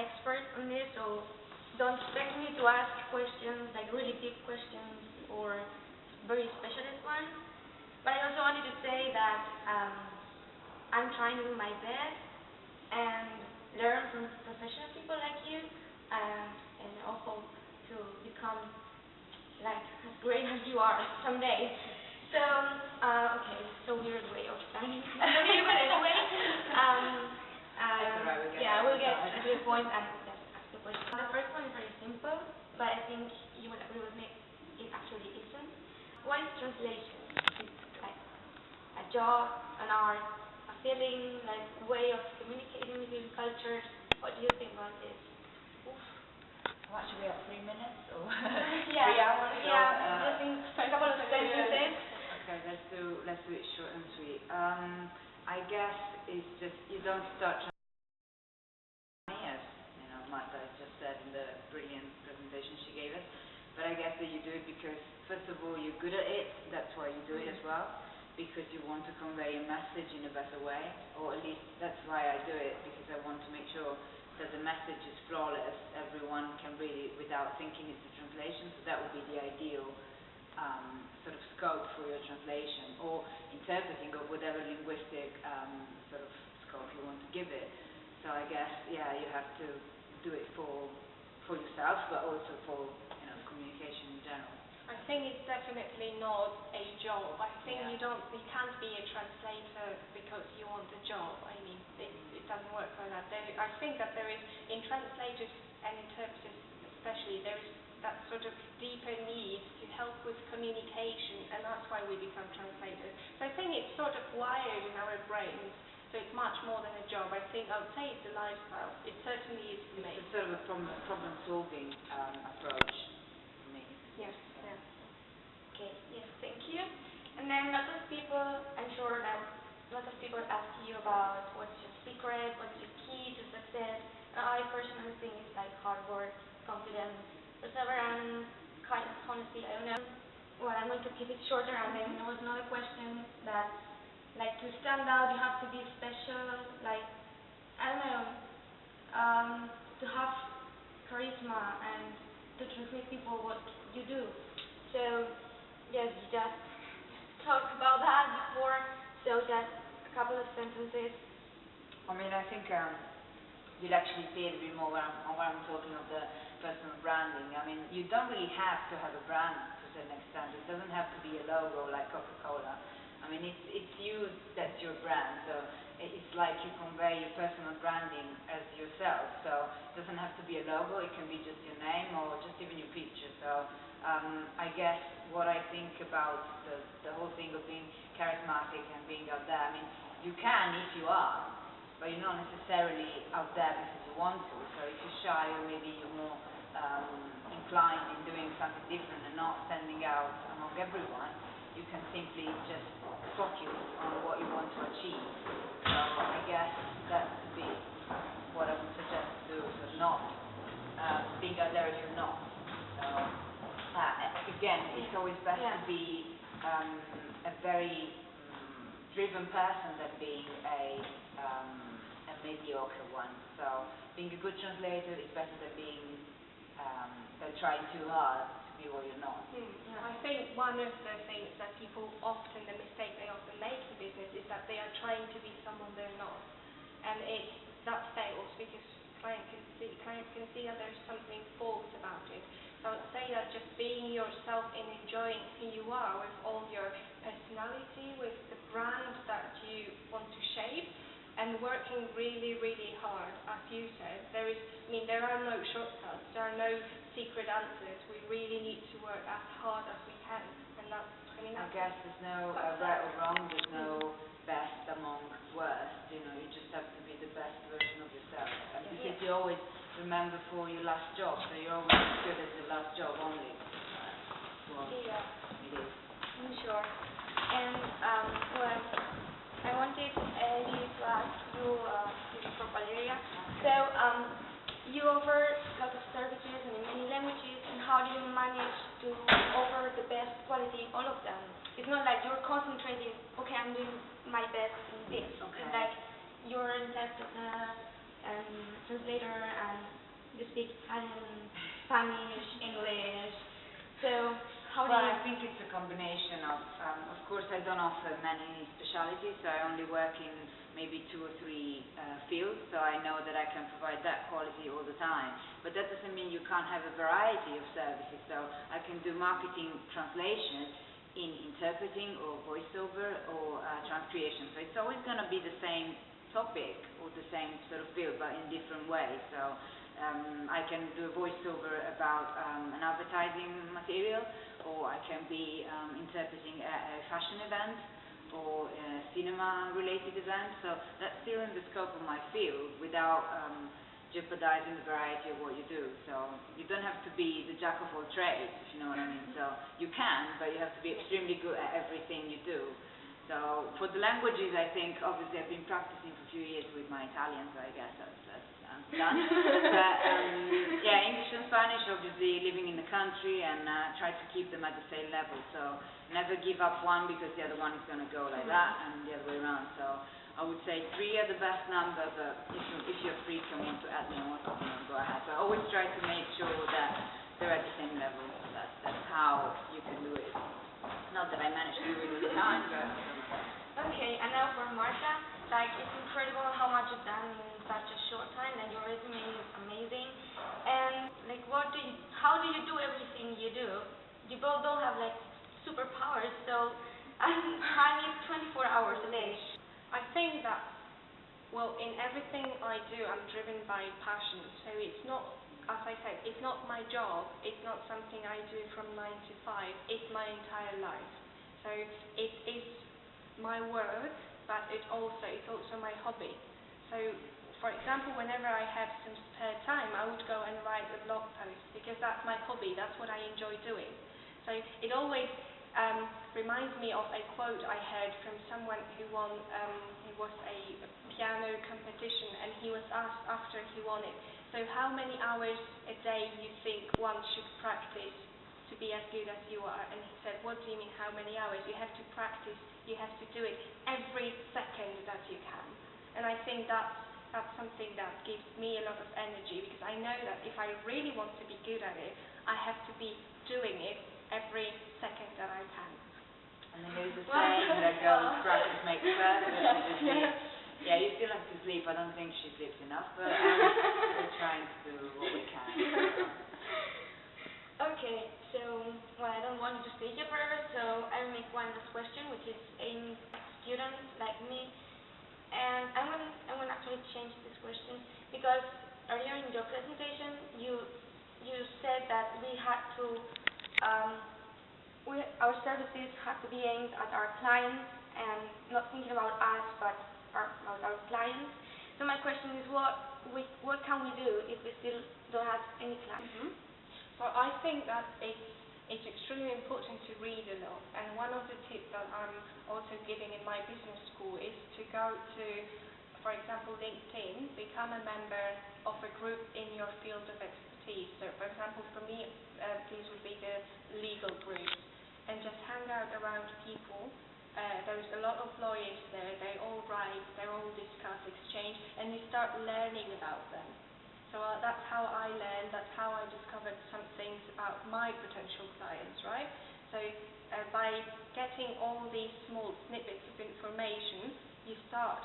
expert on this, so don't expect me to ask questions, like really deep questions or very specialist ones. But I also wanted to say that I'm trying to do my best and learn from professional people like you, and I hope to become like as great as you are someday. So, okay, so weird way of starting. But anyway, yeah, we'll get to the point and just ask the question. The first one is very simple, but I think you will agree with me, it actually isn't. What is translation? It's like a job, an art, a feeling, like a way of communicating between cultures. What do you think about this? Oof. What, should we have 3 minutes or yeah, 3 hours? Yeah, just in a couple of sentences. Okay, let's do it short and sweet. I guess it's just you don't start as Marta just said in the brilliant presentation she gave us. But I guess that you do it because first of all you're good at it. That's why you do it as well, because you want to convey a message in a better way, or at least that's why I do it, because I want to make sure that the message is flawless. Everyone can read it without thinking it's a translation. So that would be the ideal sort of scope for your translation, or interpreting, or whatever linguistic sort of scope you want to give it. So I guess, yeah, you have to do it for yourself, but also for communication in general. I think it's definitely not a job. I think you can't be a translator because you want a job. I mean, it doesn't work like that. I think that there is, in translators and interpreters especially, there is that sort of deeper need to help with communication, and that's why we become translators. So I think it's sort of wired in our brains, so it's much more than a job. I would say it's a lifestyle. It certainly is for me. It's sort of a problem-solving approach for me. Yes. Yeah. Okay. Yes. Thank you. And then lots of people, I'm sure that lots of people ask you about what's your secret, what's your key to success. I personally think it's like hard work, confidence, perseverance, kind of honesty. I don't know. Well, I'm going to keep it shorter. And then there was another question that, like, to stand out, you have to be special. Like, I don't know, to have charisma and to transmit people what you do. So, yes, you just talked about that before. So just a couple of sentences. I mean, I think you'll actually see it a bit more when I'm talking of the personal branding. I mean, you don't really have to have a brand to a certain extent. It doesn't have to be a logo like Coca-Cola. I mean, it's you that's your brand. So it's like you convey your personal branding as yourself. So it doesn't have to be a logo. It can be just your name or just even your picture. So I guess what I think about the whole thing of being charismatic and being out there, I mean, you can if you are, but you're not necessarily out there because you want to. So if you're shy, or maybe you're more inclined in doing something different and not standing out among everyone, you can simply just focus on what you want to achieve. So I guess that would be what I would suggest to do. So not being out there if you're not. So again, it's always best to be a very driven person than being a mediocre one. So being a good translator is better than being trying too hard to be what you're not. I think one of the things that people often, the mistake they often make in business is that they are trying to be someone they're not, and that fails because clients can see that there's something false about it. So I'd say that just being yourself and enjoying who you are with all your personality, with the brand that you want to shape, and working really, really hard, as you said. There are no shortcuts, there are no secret answers. We really need to work as hard as we can, and that's. I guess there's no right or wrong. There's no best among worst. You just have to be the best version of yourself, and because you always remember for your last job, so you're always as good as the last job only. It is. I'm sure. And well, I wanted you to ask you, this is for Valeria. So you offer lots of services and in many languages, and how do you manage to offer the best quality in all of them? It's not like you're concentrating, okay, I'm doing my best in this. Okay. It's like you're an interpreter translator, and you speak Italian, Spanish, English. So how do Well, you? I think it's a combination of course I don't offer many specialities, so I only work in maybe 2 or 3 fields, so I know that I can provide that quality all the time. But that doesn't mean you can't have a variety of services, so I can do marketing translation in interpreting or voiceover or transcreation. So it's always going to be the same topic or the same sort of field, but in different ways. So I can do a voiceover about an advertising material, or I can be interpreting a fashion event or a cinema-related event. So that's still in the scope of my field without jeopardizing the variety of what you do. So you don't have to be the jack of all trades, if you know what I mean. So you can, but you have to be extremely good at everything you do. So for the languages, I think obviously I've been practicing for a few years with my Italian, so I guess that's done. But yeah, English and Spanish, obviously living in the country, and try to keep them at the same level. So never give up one because the other one is going to go like that, and the other way around. So I would say 3 are the best number, but if you're free and want to add more, go ahead. So I always try to make sure that they're at the same level. That's how you can do it. Not that I manage to do it all the time, but... Okay, and now for Marta, like it's incredible how much you've done in such a short time, and your resume is amazing. And like, how do you do everything you do? You both don't have like superpowers, so I need 24 hours a day. I think that, well, in everything I do, I'm driven by passion. So it's not, as I said, it's not my job. It's not something I do from 9 to 5. It's my entire life. So it is my work, but it's also my hobby. So, for example, whenever I have some spare time, I would go and write a blog post because that's my hobby. That's what I enjoy doing. So it always reminds me of a quote I heard from someone who won, it was a piano competition, and he was asked after he won it, so how many hours a day you think one should practice to be as good as you are? And he said, what do you mean how many hours? You have to practice, you have to do it every second that you can. And I think that's something that gives me a lot of energy, because I know that if I really want to be good at it, I have to be doing it every second that I can. And then there's a saying that goes, practice makes perfect. Yeah, you still have to sleep. I don't think she sleeps enough, but we're trying to do what we can. Okay, so, well, I don't want you to stay here forever, so I'll make one last question, which is aimed at students like me. And I'm going to actually change this question, because earlier in your presentation, you said that we had to our services have to be aimed at our clients and not thinking about us, but about our clients. So my question is, what can we do if we still don't have any clients? So I think that it's extremely important to read a lot. And one of the tips that I'm also giving in my business school is to go to, for example, LinkedIn, become a member of a group in your field of expertise. So, for example, for me, these would be the legal groups, and just hang out around people. There's a lot of lawyers there. They all write, they all discuss, exchange, and you start learning about them. So that's how I learned. That's how I discovered some things about my potential clients, right? So by getting all these small snippets of information, you start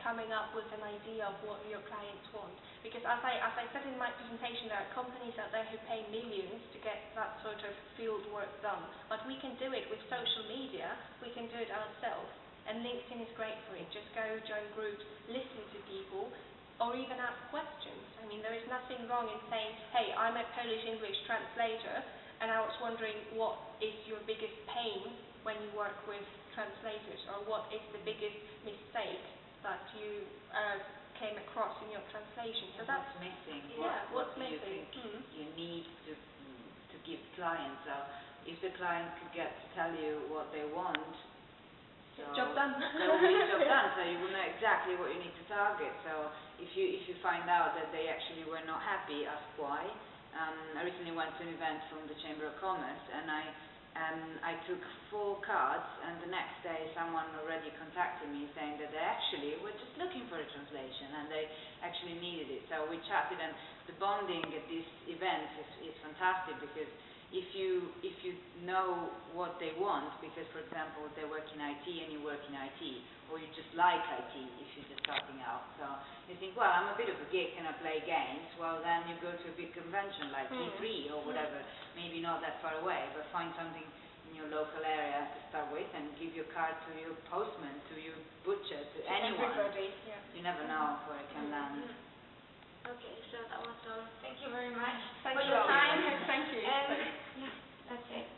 coming up with an idea of what your clients want. Because as I said in my presentation, there are companies out there who pay millions to get that sort of field work done. But we can do it with social media, we can do it ourselves. And LinkedIn is great for it. Just go join groups, listen to people, or even ask questions. I mean, there is nothing wrong in saying, hey, I'm a Polish-English translator, and I was wondering what is your biggest pain when you work with translators, or what is the biggest mistake that you came across in your translation. So that's missing. Yeah, what do missing? you think you need to give clients? So if the client could get to tell you what they want, job done. There will be job done. So you will know exactly what you need to target. So if you find out that they actually were not happy, ask why. I recently went to an event from the Chamber of Commerce, and I And I took 4 cards, and the next day someone already contacted me saying that they actually were just looking for a translation and they actually needed it. So we chatted, and the bonding at these events is fantastic, because if you know what they want, because for example they work in IT and you work in IT, or you just like IT if you're just starting out. So you think, well, I'm a bit of a geek and I play games. Well, then you go to a big convention like E3 or whatever, maybe not that far away, but find something in your local area to start with, and give your card to your postman, to your butcher, to anyone. Everybody, yeah. You never know where it can land. Okay, so that was all. Thank you very much Thank for you your all. time. Thank you. And yeah, that's it.